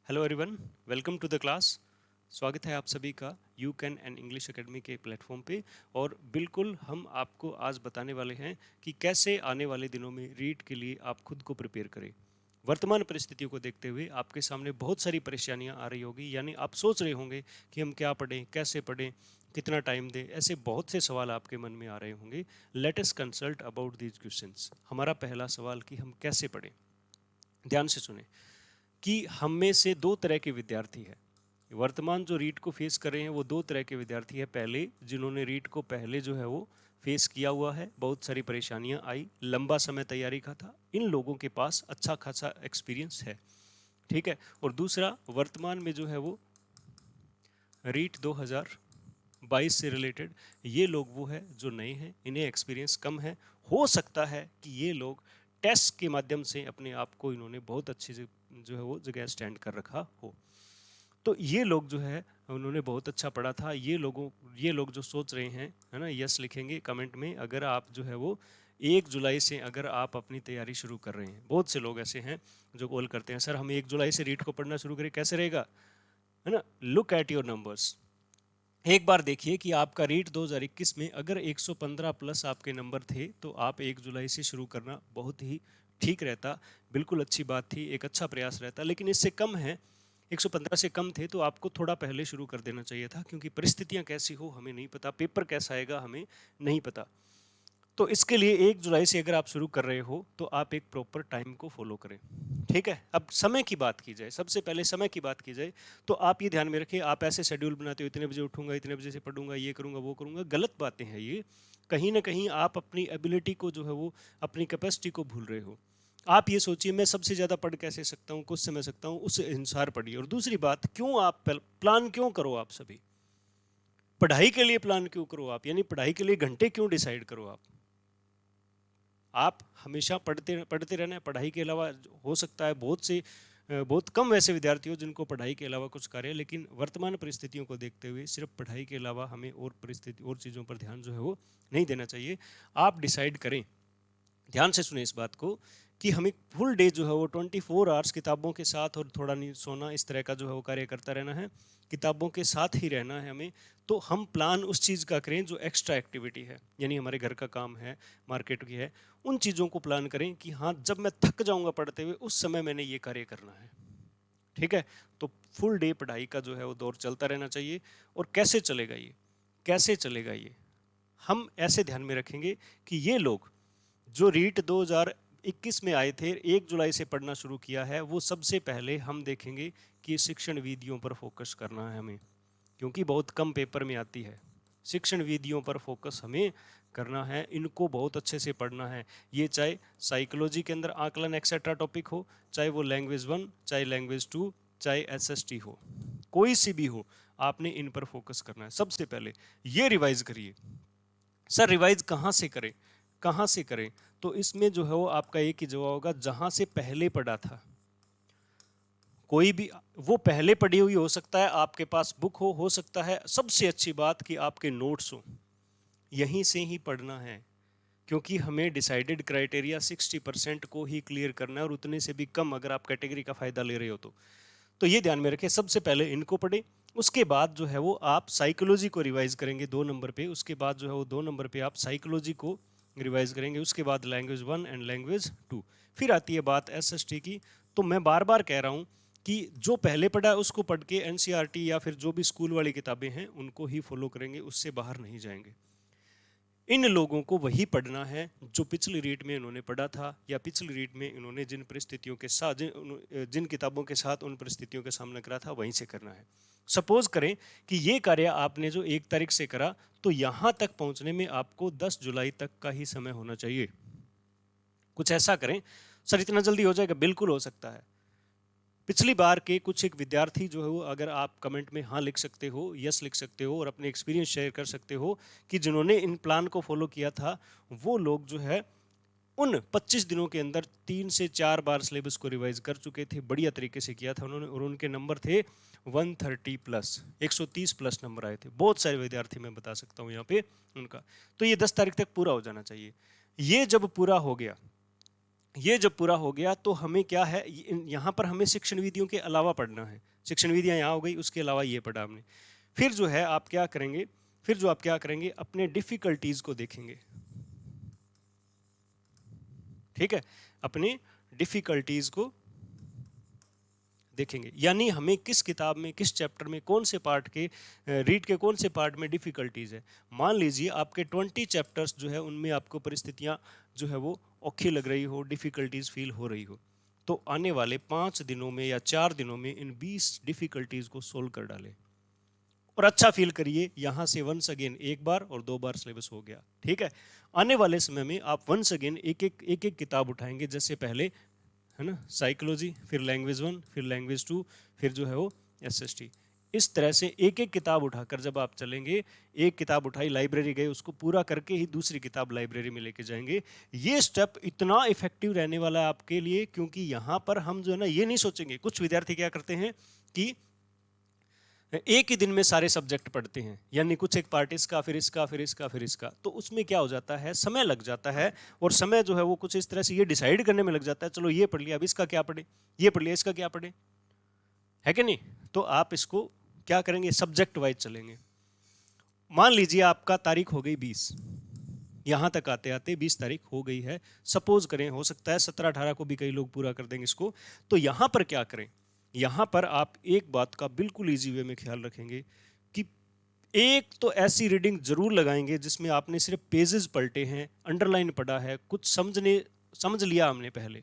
Hello everyone, welcome to the class. स्वागत है आप सभी का you can and English academy के प्लेटफॉर्म पे। और बिल्कुल हम आपको आज बताने वाले हैं कि कैसे आने वाले दिनों में रीट के लिए आप खुद को प्रिपेयर करें। वर्तमान परिस्थितियों को देखते हुए आपके सामने बहुत सारी परेशानियां आ रही होगी, यानी आप सोच रहे होंगे कि हम क्या पढ़ें, कैसे पढ़ें, कितना टाइम दें। ऐसे बहुत से सवाल आपके मन में आ रहे होंगे। Let us consult about these questions. हमारा पहला सवाल कि हम कैसे पढ़ें, ध्यान से सुने कि हम में से दो तरह के विद्यार्थी हैं। वर्तमान जो रीट को फेस कर रहे हैं वो दो तरह के विद्यार्थी हैं। पहले जिन्होंने रीट को पहले जो है वो फेस किया हुआ है, बहुत सारी परेशानियां आई, लंबा समय तैयारी का था, इन लोगों के पास अच्छा खासा एक्सपीरियंस है। ठीक है। और दूसरा वर्तमान में जो है वो रीट 2022 से रिलेटेड, ये लोग वो है जो नए हैं, इन्हें एक्सपीरियंस कम है। हो सकता है कि ये लोग टेस्ट के माध्यम से अपने आप को इन्होंने बहुत अच्छी जो है वो जगह स्टैंड कर रखा हो। तो ये लोग जो है उन्होंने बहुत अच्छा पढ़ा था। ये लोग जो सोच रहे हैं, है ना, यस लिखेंगे कमेंट में अगर आप जो है वो 1 जुलाई से अगर आप अपनी तैयारी शुरू कर रहे हैं। बहुत से लोग ऐसे हैं जो कॉल करते हैं, सर हम 1 जुलाई से रीट को पढ़ना शुरू करें, कैसे रहेगा, है ना। Look at your numbers. एक बार देखिए कि आपका रीट 2021 में अगर 115 प्लस आपके नंबर थे तो आप 1 जुलाई से शुरू करना बहुत ही ठीक रहता, बिल्कुल अच्छी बात थी, एक अच्छा प्रयास रहता। लेकिन इससे कम है, 115 से कम थे तो आपको थोड़ा पहले शुरू कर देना चाहिए था, क्योंकि परिस्थितियां कैसी हो हमें नहीं पता, पेपर कैसा आएगा हमें नहीं पता। तो इसके लिए 1 जुलाई से अगर आप शुरू कर रहे हो तो आप एक प्रॉपर टाइम को फॉलो करें। ठीक है। अब समय की बात की जाए, सबसे पहले समय की बात की जाए तो आप ये ध्यान में रखिए, आप ऐसे शेड्यूल बनाते हो, इतने बजे उठूंगा, इतने बजे से पढ़ूंगा, ये करूंगा, वो करूंगा, गलत बातें हैं ये। कहीं ना कहीं आप अपनी एबिलिटी को जो है वो, अपनी कैपेसिटी को भूल रहे हो। आप ये सोचिए मैं सबसे ज्यादा पढ़ कैसे सकता हूँ, कुछ समय सकता हूँ, उस अनुसार पढ़िए। और दूसरी बात, क्यों आप प्लान क्यों करो, आप सभी पढ़ाई के लिए प्लान क्यों करो आप, यानी पढ़ाई के लिए घंटे क्यों डिसाइड करो आप हमेशा पढ़ते पढ़ते रहना है। पढ़ाई के अलावा हो सकता है बहुत कम वैसे विद्यार्थी हो जिनको पढ़ाई के अलावा कुछ कार्य है, लेकिन वर्तमान परिस्थितियों को देखते हुए सिर्फ पढ़ाई के अलावा हमें और चीज़ों पर ध्यान जो है वो नहीं देना चाहिए। आप डिसाइड करें, ध्यान से सुने इस बात को, कि हमें फुल डे जो है वो 24 आवर्स किताबों के साथ और थोड़ा नहीं सोना, इस तरह का जो है वो कार्य करता रहना है, किताबों के साथ ही रहना है हमें। तो हम प्लान उस चीज़ का करें जो एक्स्ट्रा एक्टिविटी है, यानी हमारे घर का काम है, मार्केट की है, उन चीज़ों को प्लान करें कि हाँ जब मैं थक जाऊंगा पढ़ते हुए उस समय मैंने ये कार्य करना है। ठीक है। तो फुल डे पढ़ाई का जो है वो दौर चलता रहना चाहिए। और कैसे चलेगा ये, कैसे चलेगा ये, हम ऐसे ध्यान में रखेंगे कि ये लोग जो रीट 2021 में आए थे, 1 जुलाई से पढ़ना शुरू किया है, वो सबसे पहले हम देखेंगे कि शिक्षण विधियों पर फोकस करना है हमें, क्योंकि बहुत कम पेपर में आती है। शिक्षण विधियों पर फोकस हमें करना है, इनको बहुत अच्छे से पढ़ना है। ये चाहे साइकोलॉजी के अंदर आकलन एक्सेट्रा टॉपिक हो, चाहे वो लैंग्वेज 1, चाहे लैंग्वेज 2, चाहे एसएसटी हो, कोई सी भी हो, आपने इन पर फोकस करना है। सबसे पहले ये रिवाइज करिए। सर रिवाइज कहाँ से करें, कहाँ से करें, तो इसमें जो है वो आपका एक ही जवाब होगा, जहां से पहले पढ़ा था। कोई भी वो पहले पढ़ी हुई हो सकता है, आपके पास बुक हो सकता है, सबसे अच्छी बात कि आपके नोट्स हो, यहीं से ही पढ़ना है। क्योंकि हमें डिसाइडेड क्राइटेरिया 60% को ही क्लियर करना है, और उतने से भी कम अगर आप कैटेगरी का फायदा ले रहे हो तो ये ध्यान में रखें, सबसे पहले इनको पढ़े। उसके बाद जो है वो आप साइकोलॉजी को रिवाइज करेंगे 2 नंबर पे, उसके बाद जो है वो 2 नंबर पे आप साइकोलॉजी को रिवाइज करेंगे, उसके बाद लैंग्वेज 1 एंड लैंग्वेज 2। फिर आती है बात एसएसटी की। तो मैं बार बार कह रहा हूँ कि जो पहले पढ़ा है उसको पढ़ के एनसीईआरटी या फिर जो भी स्कूल वाली किताबें हैं उनको ही फॉलो करेंगे, उससे बाहर नहीं जाएंगे। इन लोगों को वही पढ़ना है जो पिछली रीड में इन्होंने पढ़ा था, या पिछली रीड में इन्होंने जिन परिस्थितियों के साथ जिन किताबों के साथ उन परिस्थितियों का सामना करा था वहीं से करना है। सपोज करें कि ये कार्य आपने जो 1 तारीख से करा, तो यहां तक पहुंचने में आपको 10 जुलाई तक का ही समय होना चाहिए। कुछ ऐसा करें, सर इतना जल्दी हो जाएगा, बिल्कुल हो सकता है। पिछली बार के कुछ एक विद्यार्थी जो है वो, अगर आप कमेंट में हाँ लिख सकते हो, यस लिख सकते हो, और अपने एक्सपीरियंस शेयर कर सकते हो कि जिन्होंने इन प्लान को फॉलो किया था, वो लोग जो है उन 25 दिनों के अंदर 3 से 4 बार सिलेबस को रिवाइज कर चुके थे, बढ़िया तरीके से किया था उन्होंने, और उनके नंबर थे 130 प्लस, 130 प्लस नंबर आए थे। बहुत सारे विद्यार्थी मैं बता सकता हूँ यहाँ पे उनका। तो ये 10 तारीख तक पूरा हो जाना चाहिए। ये जब पूरा हो गया, ये जब पूरा हो गया तो हमें क्या है, यहाँ पर हमें शिक्षण विधियों के अलावा पढ़ना है। शिक्षण विधियाँ यहाँ हो गई, उसके अलावा ये पढ़ा हमने। फिर जो है आप क्या करेंगे, फिर जो आप क्या करेंगे, अपने डिफिकल्टीज को देखेंगे। ठीक है, अपनी डिफिकल्टीज को देखेंगे, यानी हमें किस किताब में, किस चैप्टर में, कौन से पार्ट के, रीड के कौन से पार्ट में डिफिकल्टीज है। मान लीजिए आपके 20 चैप्टर्स जो है उनमें आपको परिस्थितियां जो है वो औखी लग रही हो, डिफिकल्टीज फील हो रही हो, तो आने वाले 5 दिनों में या 4 दिनों में इन 20 डिफिकल्टीज को सोल्व कर डालें और अच्छा फील करिए। यहां से वंस अगेन एक बार और 2 बार सिलेबस हो गया। ठीक है, आने वाले समय में आप वंस अगेन एक एक किताब उठाएंगे, जैसे पहले है ना साइकोलॉजी, फिर लैंग्वेज 1, फिर लैंग्वेज 2, फिर जो है वो एसएसटी। इस तरह से एक एक किताब उठाकर जब आप चलेंगे, एक किताब उठाई, लाइब्रेरी गए, उसको पूरा करके ही दूसरी किताब लाइब्रेरी में लेके जाएंगे। ये स्टेप इतना इफेक्टिव रहने वाला है आपके लिए, क्योंकि यहाँ पर हम जो है ना ये नहीं सोचेंगे। कुछ विद्यार्थी क्या करते हैं कि एक ही दिन में सारे सब्जेक्ट पढ़ते हैं, यानी कुछ एक पार्ट इसका, फिर इसका, फिर इसका, फिर इसका, तो उसमें क्या हो जाता है, समय लग जाता है। और समय जो है वो कुछ इस तरह से ये डिसाइड करने में लग जाता है, चलो ये पढ़ लिया, अब इसका क्या पढ़े, ये पढ़ लिया, इसका क्या पढ़े, है कि नहीं। तो आप इसको क्या करेंगे, सब्जेक्ट वाइज चलेंगे। मान लीजिए आपका तारीख हो गई 20, यहां तक आते आते 20 तारीख हो गई है, सपोज करें, हो सकता है 17-18 को भी कई लोग पूरा कर देंगे इसको। तो यहां पर क्या करें, यहां पर आप एक बात का बिल्कुल इजी वे में ख्याल रखेंगे कि एक तो ऐसी रीडिंग जरूर लगाएंगे जिसमें आपने सिर्फ पेजेस पलटे हैं, अंडरलाइन पढ़ा है, कुछ समझ लिया हमने पहले,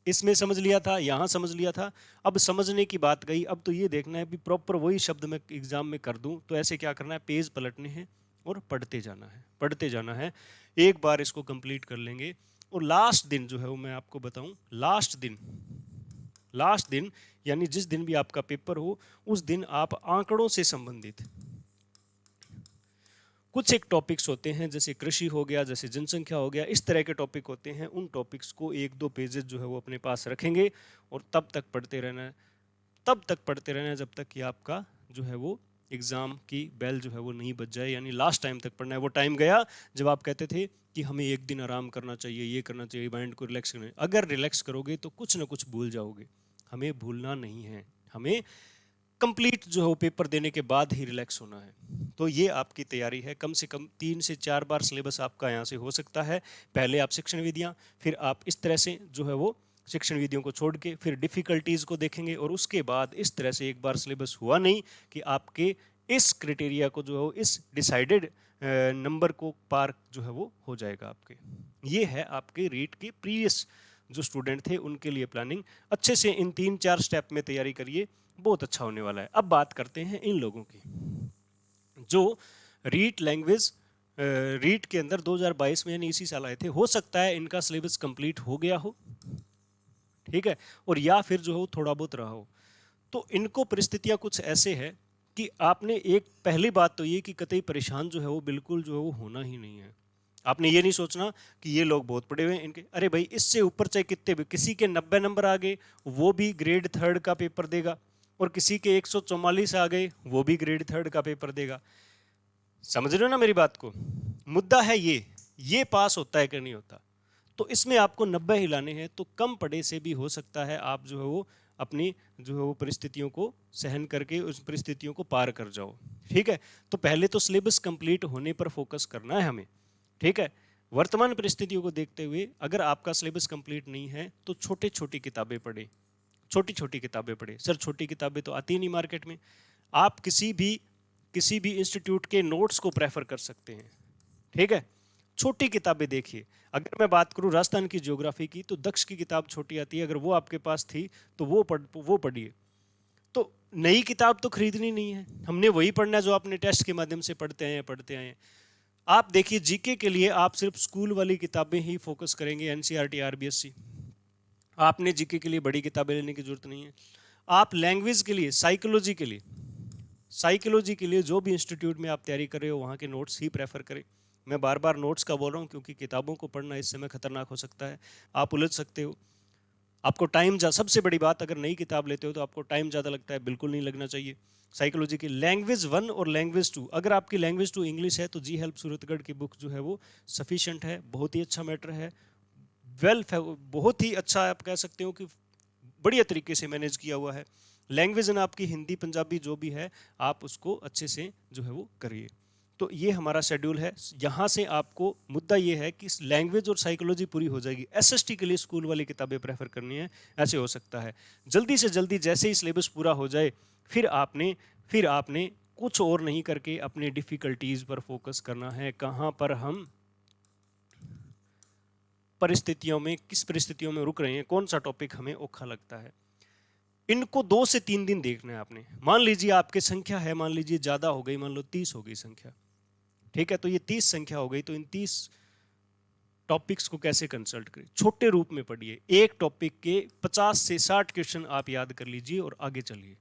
इसमें समझ लिया था, यहाँ समझ लिया था, अब समझने की बात गई। अब तो ये देखना है भी प्रॉपर वही शब्द मैं एग्जाम में कर दूं। तो ऐसे क्या करना है, पेज पलटने हैं और पढ़ते जाना है, पढ़ते जाना है। एक बार इसको कंप्लीट कर लेंगे और लास्ट दिन जो है वो मैं आपको बताऊं, लास्ट दिन यानी जिस दिन भी आपका पेपर हो, उस दिन आप आंकड़ों से संबंधित कुछ एक टॉपिक्स होते हैं, जैसे कृषि हो गया, जैसे जनसंख्या हो गया, इस तरह के टॉपिक होते हैं। उन टॉपिक्स को 1-2 पेजेस जो है वो अपने पास रखेंगे और तब तक पढ़ते रहना है, तब तक पढ़ते रहना है जब तक कि आपका जो है वो एग्जाम की बेल जो है वो नहीं बज जाए, यानी लास्ट टाइम तक पढ़ना है। वो टाइम गया जब आप कहते थे कि हमें एक दिन आराम करना चाहिए, ये करना चाहिए, माइंड को रिलैक्स करना है। अगर रिलैक्स करोगे तो कुछ ना कुछ भूल जाओगे। हमें भूलना नहीं है, हमें कंप्लीट जो है वो पेपर देने के बाद ही रिलैक्स होना है। तो ये आपकी तैयारी है, कम से कम 3 से 4 बार सिलेबस आपका यहाँ से हो सकता है। पहले आप शिक्षण विधियाँ, फिर आप इस तरह से जो है वो शिक्षण विधियों को छोड़ के फिर डिफिकल्टीज को देखेंगे, और उसके बाद इस तरह से एक बार सिलेबस हुआ नहीं कि आपके इस क्राइटेरिया को जो है इस डिसाइडेड नंबर को पार जो है वो हो जाएगा आपके। ये है आपके रीट के प्रीवियस जो स्टूडेंट थे उनके लिए प्लानिंग। अच्छे से इन 3-4 स्टेप में तैयारी करिए, बहुत अच्छा होने वाला है। अब बात करते हैं इन लोगों की जो रीट लैंग्वेज रीट के अंदर 2022 में यानी इसी साल आए थे। हो सकता है इनका सिलेबस कंप्लीट हो गया हो, ठीक है, और या फिर जो हो थोड़ा बहुत रहा हो। तो इनको परिस्थितियां कुछ ऐसे है कि आपने एक पहली बात तो ये कि कतई परेशान जो है वो बिल्कुल जो है वो होना ही नहीं है। आपने ये नहीं सोचना कि ये लोग बहुत पढ़े हुए हैं इनके, अरे भाई इससे ऊपर चाहे कितने भी, किसी के 90 नंबर आ गए वो भी ग्रेड 3 का पेपर देगा, और किसी के 144 आ गए वो भी ग्रेड 3 का पेपर देगा। समझ रहे हो ना मेरी बात को। मुद्दा है ये पास होता है कि नहीं होता। तो इसमें आपको 90 ही लाने हैं, तो कम पढ़े से भी हो सकता है आप जो है वो अपनी जो है वो परिस्थितियों को सहन करके उस परिस्थितियों को पार कर जाओ। ठीक है, तो पहले तो सिलेबस कंप्लीट होने पर फोकस करना है हमें। ठीक है, वर्तमान परिस्थितियों को देखते हुए अगर आपका सिलेबस कंप्लीट नहीं है तो छोटी छोटी किताबें पढ़ें, छोटी छोटी किताबें पढ़ें। सर छोटी किताबें तो आती नहीं मार्केट में। आप किसी भी इंस्टीट्यूट के नोट्स को प्रेफर कर सकते हैं। ठीक है, छोटी किताबें देखिए। अगर मैं बात करूं राजस्थान की ज्योग्राफी की, तो दक्ष की किताब छोटी आती है, अगर वो आपके पास थी तो वो पढ़िए। तो नई किताब तो खरीदनी नहीं है, हमने वही पढ़ना है जो आपने टेस्ट के माध्यम से पढ़ते आए हैं। आप देखिए जीके के लिए आप सिर्फ स्कूल वाली किताबें ही फोकस करेंगे, एनसीईआरटी आरबीएससी। आपने जीके के लिए बड़ी किताबें लेने की जरूरत नहीं है। आप लैंग्वेज के लिए, साइकोलॉजी के लिए जो भी इंस्टीट्यूट में आप तैयारी कर रहे हो वहाँ के नोट्स ही प्रेफर करें। मैं बार बार नोट्स का बोल रहा हूँ क्योंकि किताबों को पढ़ना इस समय खतरनाक हो सकता है, आप उलझ सकते हो, आपको टाइम सबसे बड़ी बात, अगर नई किताब लेते हो तो आपको टाइम ज़्यादा लगता है, बिल्कुल नहीं लगना चाहिए। साइकोलॉजी की लैंग्वेज 1 और लैंग्वेज 2, अगर आपकी लैंग्वेज 2 इंग्लिश है तो जी हेल्प सूरतगढ़ की बुक जो है वो सफिशिएंट है, बहुत ही अच्छा मैटर है, बहुत ही अच्छा आप कह सकते हो कि बढ़िया तरीके से मैनेज किया हुआ है। लैंग्वेज ना आपकी हिंदी पंजाबी जो भी है आप उसको अच्छे से जो है वो करिए। तो ये हमारा शेड्यूल है। यहाँ से आपको मुद्दा ये है कि लैंग्वेज और साइकोलॉजी पूरी हो जाएगी। एसएसटी के लिए स्कूल वाली किताबें प्रेफर करनी है, ऐसे हो सकता है। जल्दी से जल्दी जैसे ही सिलेबस पूरा हो जाए फिर आपने कुछ और नहीं करके अपने डिफिकल्टीज पर फोकस करना है। कहाँ पर हम परिस्थितियों में, किस परिस्थितियों में रुक रहे हैं, कौन सा टॉपिक हमें औखा लगता है, इनको 2 से 3 दिन देखना है आपने। मान लीजिए आपकी संख्या है, मान लीजिए ज़्यादा हो गई, मान लो 30 हो गई संख्या, ठीक है, तो ये 30 संख्या हो गई, तो इन 30 टॉपिक्स को कैसे कंसल्ट करें, छोटे रूप में पढ़िए। एक टॉपिक के 50 से 60 क्वेश्चन आप याद कर लीजिए और आगे चलिए।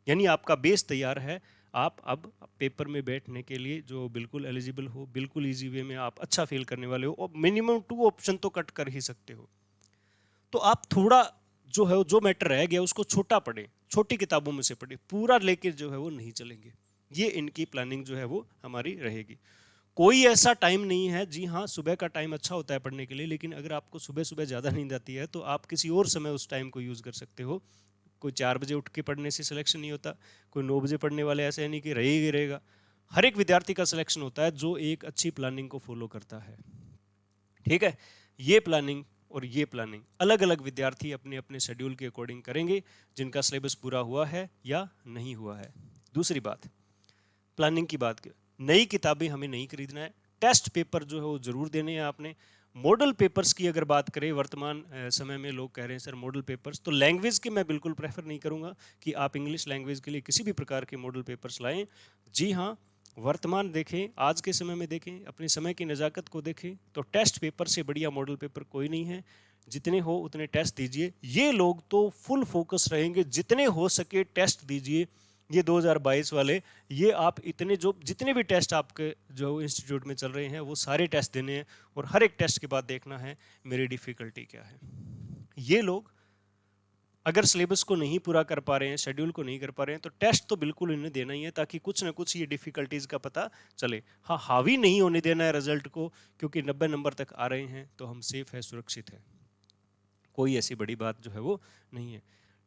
यानी आपका बेस तैयार है। आप अब पेपर में बैठने के लिए जो बिल्कुल एलिजिबल हो, बिल्कुल इजी वे में आप अच्छा फील करने वाले हो, और मिनिमम 2 ऑप्शन तो कट कर ही सकते हो। तो आप थोड़ा जो है जो मैटर रह गया उसको छोटा पढ़ें, छोटी किताबों में से पढ़ें, पूरा लेकर जो है वो नहीं चलेंगे। ये इनकी प्लानिंग जो है वो हमारी रहेगी। कोई ऐसा टाइम नहीं है, जी हाँ सुबह का टाइम अच्छा होता है पढ़ने के लिए, लेकिन अगर आपको सुबह सुबह ज़्यादा नींद आती है तो आप किसी और समय उस टाइम को यूज़ कर सकते हो। कोई 4 बजे उठ के पढ़ने से सिलेक्शन नहीं होता, कोई 9 बजे पढ़ने वाले ऐसे नहीं कि रहेगा रहेगा। हर एक विद्यार्थी का सिलेक्शन होता है जो एक अच्छी प्लानिंग को फॉलो करता है। ठीक है, ये प्लानिंग और ये प्लानिंग अलग अलग विद्यार्थी अपने अपने शेड्यूल के अकॉर्डिंग करेंगे, जिनका सिलेबस पूरा हुआ है या नहीं हुआ है। दूसरी बात, प्लानिंग की बात, नई किताबें हमें नहीं खरीदना है। टेस्ट पेपर जो है वो जरूर देने हैं आपने। मॉडल पेपर्स की अगर बात करें, वर्तमान समय में लोग कह रहे हैं सर मॉडल पेपर्स, तो लैंग्वेज के मैं बिल्कुल प्रेफर नहीं करूंगा कि आप इंग्लिश लैंग्वेज के लिए किसी भी प्रकार के मॉडल पेपर्स लाएं। जी हाँ, वर्तमान देखें, आज के समय में देखें, अपने समय की नज़ाकत को देखें, तो टेस्ट पेपर से बढ़िया मॉडल पेपर कोई नहीं है। जितने हो उतने टेस्ट दीजिए। ये लोग तो फुल फोकस रहेंगे, जितने हो सके टेस्ट दीजिए। ये 2022 वाले, ये आप इतने जो जितने भी टेस्ट आपके जो इंस्टीट्यूट में चल रहे हैं वो सारे टेस्ट देने हैं, और हर एक टेस्ट के बाद देखना है मेरी डिफ़िकल्टी क्या है। ये लोग अगर सिलेबस को नहीं पूरा कर पा रहे हैं, शेड्यूल को नहीं कर पा रहे हैं, तो टेस्ट तो बिल्कुल इन्हें देना ही है, ताकि कुछ ना कुछ ये डिफ़िकल्टीज़ का पता चले। हाँ, हावी नहीं होने देना है रिजल्ट को, क्योंकि 90 नंबर तक आ रहे हैं तो हम सेफ है, सुरक्षित है, कोई ऐसी बड़ी बात जो है वो नहीं है।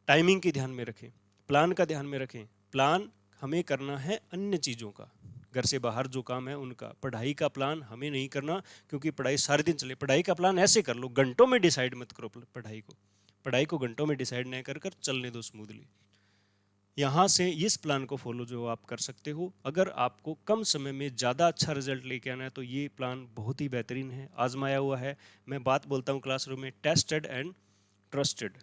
टाइमिंग की ध्यान में रखें, प्लान का ध्यान में रखें। प्लान हमें करना है अन्य चीज़ों का, घर से बाहर जो काम है उनका। पढ़ाई का प्लान हमें नहीं करना, क्योंकि पढ़ाई सारे दिन चले। पढ़ाई का प्लान ऐसे कर लो, घंटों में डिसाइड मत करो पढ़ाई को घंटों में डिसाइड नहीं कर चलने दो स्मूथली। यहाँ से इस प्लान को फॉलो जो आप कर सकते हो। अगर आपको कम समय में ज़्यादा अच्छा रिजल्ट लेके आना है तो ये प्लान बहुत ही बेहतरीन है, आजमाया हुआ है। मैं बात बोलता हूँ क्लासरूम में, टेस्टेड एंड ट्रस्टेड,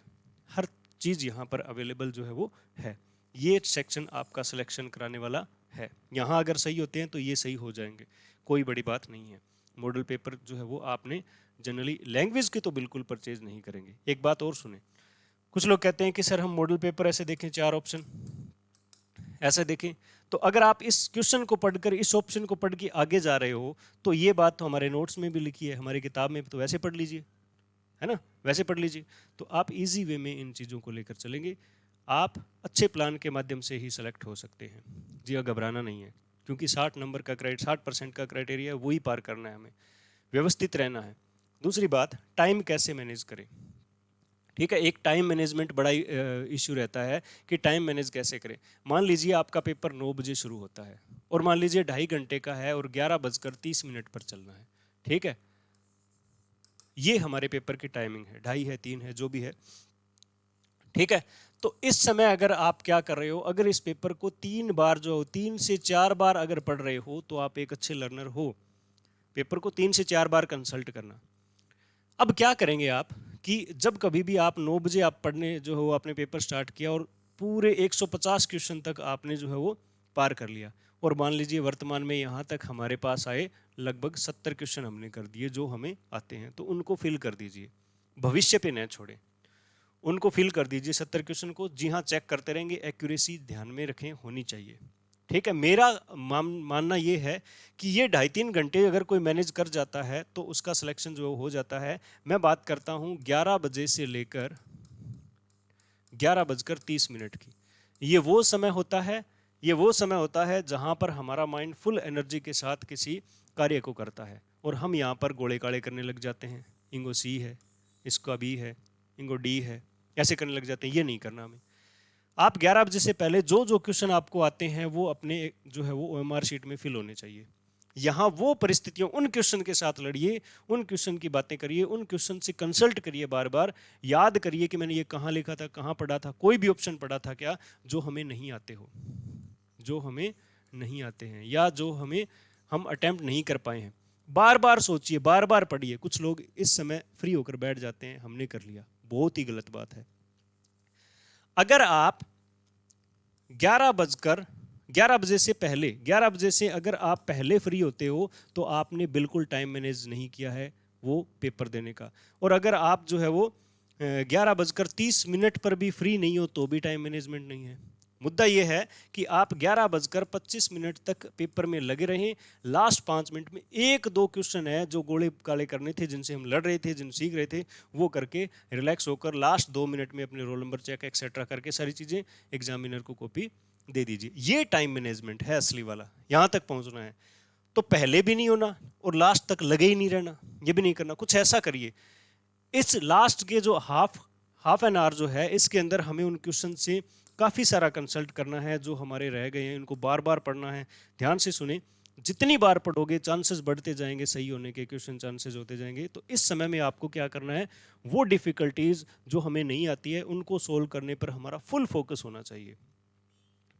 हर चीज़ यहाँ पर अवेलेबल जो है वो है। ये सेक्शन आपका सिलेक्शन कराने वाला है। यहाँ अगर सही होते हैं तो ये सही हो जाएंगे, कोई बड़ी बात नहीं है। मॉडल पेपर जो है वो आपने जनरली लैंग्वेज के तो बिल्कुल परचेज नहीं करेंगे। एक बात और सुने, कुछ लोग कहते हैं कि सर हम मॉडल पेपर ऐसे देखें, 4 ऑप्शन ऐसे देखें। तो अगर आप इस क्वेश्चन को पढ़कर, इस ऑप्शन को पढ़ के आगे जा रहे हो, तो ये बात तो हमारे नोट्स में भी लिखी है, हमारी किताब में, तो वैसे पढ़ लीजिए, है ना, वैसे पढ़ लीजिए। तो आप इजी वे में इन चीज़ों को लेकर चलेंगे, आप अच्छे प्लान के माध्यम से ही सेलेक्ट हो सकते हैं। जी हाँ, घबराना नहीं है, क्योंकि 60% का क्राइटेरिया है, वही पार करना है हमें, व्यवस्थित रहना है। दूसरी बात, टाइम कैसे मैनेज करें। ठीक है, एक टाइम मैनेजमेंट बड़ा इश्यू रहता है कि टाइम मैनेज कैसे करें। मान लीजिए आपका पेपर 9 बजे शुरू होता है, और मान लीजिए 2.5 घंटे का है और 11:30 पर चलना है। ठीक है, ये हमारे पेपर की टाइमिंग है, 2:30 है, 3 है, जो भी है। ठीक है, तो इस समय अगर आप क्या कर रहे हो, अगर इस पेपर को 3 बार जो 3 से 4 बार अगर पढ़ रहे हो तो आप एक अच्छे लर्नर हो। पेपर को 3 से 4 बार कंसल्ट करना। अब क्या करेंगे आप कि जब कभी भी आप 9 बजे आप पढ़ने जो है वो आपने पेपर स्टार्ट किया और पूरे 150 क्वेश्चन तक आपने जो है वो पार कर लिया, और मान लीजिए वर्तमान में यहाँ तक हमारे पास आए लगभग 70 क्वेश्चन हमने कर दिए जो हमें आते हैं, तो उनको फिल कर दीजिए, भविष्य पे न छोड़ें, उनको फिल कर दीजिए 70 क्वेश्चन को। जी हाँ, चेक करते रहेंगे, एक्यूरेसी ध्यान में रखें, होनी चाहिए। ठीक है, मेरा मानना ये है कि ये 2.5-3 घंटे अगर कोई मैनेज कर जाता है तो उसका सिलेक्शन जो हो जाता है। मैं बात करता हूँ 11 बजे से लेकर 11:30 की। ये वो समय होता है, ये वो समय होता है जहाँ पर हमारा माइंड फुल एनर्जी के साथ किसी कार्य को करता है, और हम यहाँ पर गोले काले करने लग जाते हैं। इंगो सी है, इसका बी है, इनको डी है, ऐसे करने लग जाते हैं। ये नहीं करना हमें। आप 11 बजे से पहले जो जो क्वेश्चन आपको आते हैं वो अपने जो है वो ओएमआर शीट में फिल होने चाहिए। यहाँ वो परिस्थितियों, उन क्वेश्चन के साथ लड़िए, उन क्वेश्चन की बातें करिए, उन क्वेश्चन से कंसल्ट करिए, बार बार याद करिए कि मैंने ये कहाँ लिखा था, कहाँ पढ़ा था, कोई भी ऑप्शन पढ़ा था क्या, जो हमें नहीं आते हो, जो हमें नहीं आते हैं या जो हम अटेम्प्ट नहीं कर पाए हैं। बार बार सोचिए, बार बार पढ़िए। कुछ लोग इस समय फ्री होकर बैठ जाते हैं, हमने कर लिया, बहुत ही गलत बात है। अगर आप 11 बजे से पहले, 11 बजे से अगर आप पहले फ्री होते हो तो आपने बिल्कुल टाइम मैनेज नहीं किया है वो पेपर देने का। और अगर आप जो है वो 11:30 पर भी फ्री नहीं हो तो भी टाइम मैनेजमेंट नहीं है। मुद्दा ये है कि आप 11:25 तक पेपर में लगे रहें। लास्ट 5 मिनट में 1-2 क्वेश्चन है जो गोले काले करने थे, जिनसे हम लड़ रहे थे, जिन सीख रहे थे, वो करके रिलैक्स होकर लास्ट 2 मिनट में अपने रोल नंबर चेक एक्सेट्रा करके सारी चीज़ें एग्जामिनर को कॉपी दे दीजिए। ये टाइम मैनेजमेंट है असली वाला, यहाँ तक पहुँचना है। तो पहले भी नहीं होना और लास्ट तक लगे ही नहीं रहना, ये भी नहीं करना। कुछ ऐसा करिए, इस लास्ट के जो हाफ एन आवर जो है, इसके अंदर हमें उन क्वेश्चन से काफ़ी सारा कंसल्ट करना है जो हमारे रह गए हैं, इनको बार बार पढ़ना है। ध्यान से सुने, जितनी बार पढ़ोगे चांसेस बढ़ते जाएंगे सही होने के, क्वेश्चन चांसेस होते जाएंगे। तो इस समय में आपको क्या करना है, वो डिफिकल्टीज जो हमें नहीं आती है उनको सोल्व करने पर हमारा फुल फोकस होना चाहिए।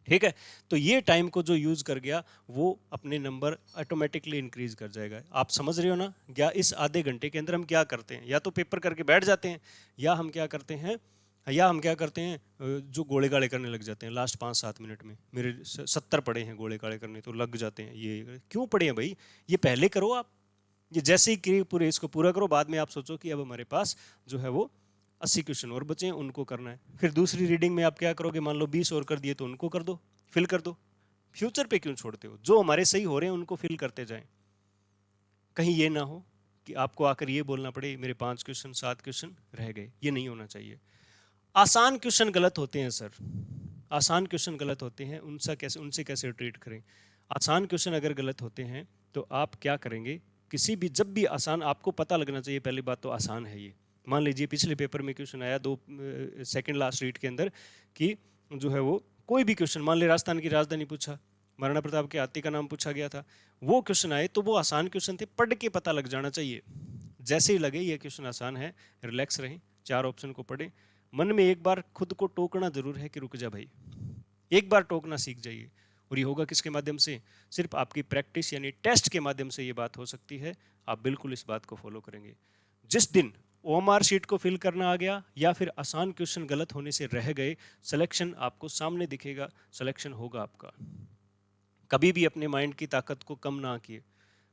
ठीक है, तो ये टाइम को जो यूज कर गया वो अपने नंबर ऑटोमेटिकली इंक्रीज कर जाएगा। आप समझ रहे हो ना? या इस आधे घंटे के अंदर हम क्या करते हैं, या तो पेपर करके बैठ जाते हैं, या हम क्या करते हैं, जो गोले गाले करने लग जाते हैं लास्ट 5-7 मिनट में। मेरे 70 पड़े हैं गोले गाले करने, तो लग जाते हैं। ये क्यों पड़े हैं भाई? ये पहले करो आप, ये जैसे ही पूरे इसको पूरा करो, बाद में आप सोचो कि अब हमारे पास जो है वो 80 क्वेश्चन और बचे हैं, उनको करना है। फिर दूसरी रीडिंग में आप क्या करोगे, मान लो 20 और कर दिए तो उनको कर दो, फिल कर दो। फ्यूचर पे क्यों छोड़ते हो? जो हमारे सही हो रहे हैं उनको फिल करते जाएं। कहीं ये ना हो कि आपको आकर ये बोलना पड़े मेरे 5 क्वेश्चन 7 क्वेश्चन रह गए। ये नहीं होना चाहिए। आसान क्वेश्चन गलत होते हैं सर, आसान क्वेश्चन गलत होते हैं, उनसे कैसे ट्रीट करें? आसान क्वेश्चन अगर गलत होते हैं तो आप क्या करेंगे, किसी भी जब भी आसान, आपको पता लगना चाहिए पहली बात तो आसान है ये। मान लीजिए पिछले पेपर में क्वेश्चन आया 2 सेकंड लास्ट रीड के अंदर कि जो है वो कोई भी क्वेश्चन, मान ली राजस्थान की राजधानी पूछा, महाराणा प्रताप के हाथी का नाम पूछा गया था, वो क्वेश्चन आए तो वो आसान क्वेश्चन थे, पढ़ के पता लग जाना चाहिए। जैसे ही लगे ये क्वेश्चन आसान है, रिलैक्स रहें, 4 ऑप्शन को पढ़ें। मन में एक बार खुद को टोकना जरूर है कि रुक जा भाई, एक बार टोकना सीख जाइए। और ये होगा किसके माध्यम से? सिर्फ आपकी प्रैक्टिस यानी टेस्ट के माध्यम से ये बात हो सकती है। आप बिल्कुल इस बात को फॉलो करेंगे। जिस दिन ओएमआर शीट को फिल करना आ गया या फिर आसान क्वेश्चन गलत होने से रह गए, सिलेक्शन आपको सामने दिखेगा, सिलेक्शन होगा आपका। कभी भी अपने माइंड की ताकत को कम ना किए।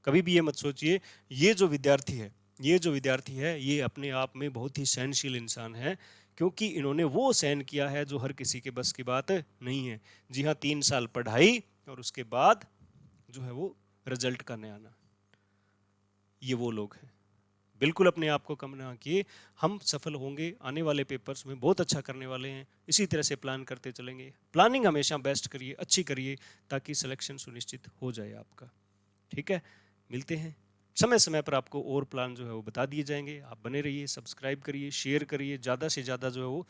कभी भी ये मत सोचिए ये जो विद्यार्थी है ये अपने आप में बहुत ही सहनशील इंसान है, क्योंकि इन्होंने वो सहन किया है जो हर किसी के बस की बात नहीं है। जी हाँ, 3 साल पढ़ाई और उसके बाद जो है वो रिजल्ट करने आना, ये वो लोग हैं। बिल्कुल अपने आप को कम ना किए, हम सफल होंगे। आने वाले पेपर्स में बहुत अच्छा करने वाले हैं, इसी तरह से प्लान करते चलेंगे। प्लानिंग हमेशा बेस्ट करिए, अच्छी करिए, ताकि सिलेक्शन सुनिश्चित हो जाए आपका। ठीक है, मिलते हैं समय समय पर, आपको और प्लान जो है वो बता दिए जाएंगे। आप बने रहिए, सब्सक्राइब करिए, शेयर करिए, ज़्यादा से ज़्यादा जो है वो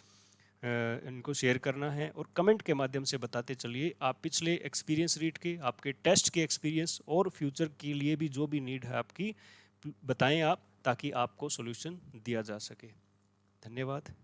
इनको शेयर करना है, और कमेंट के माध्यम से बताते चलिए आप पिछले एक्सपीरियंस रीड के, आपके टेस्ट के एक्सपीरियंस, और फ्यूचर के लिए भी जो भी नीड है आपकी बताएं आप, ताकि आपको सॉल्यूशन दिया जा सके। धन्यवाद।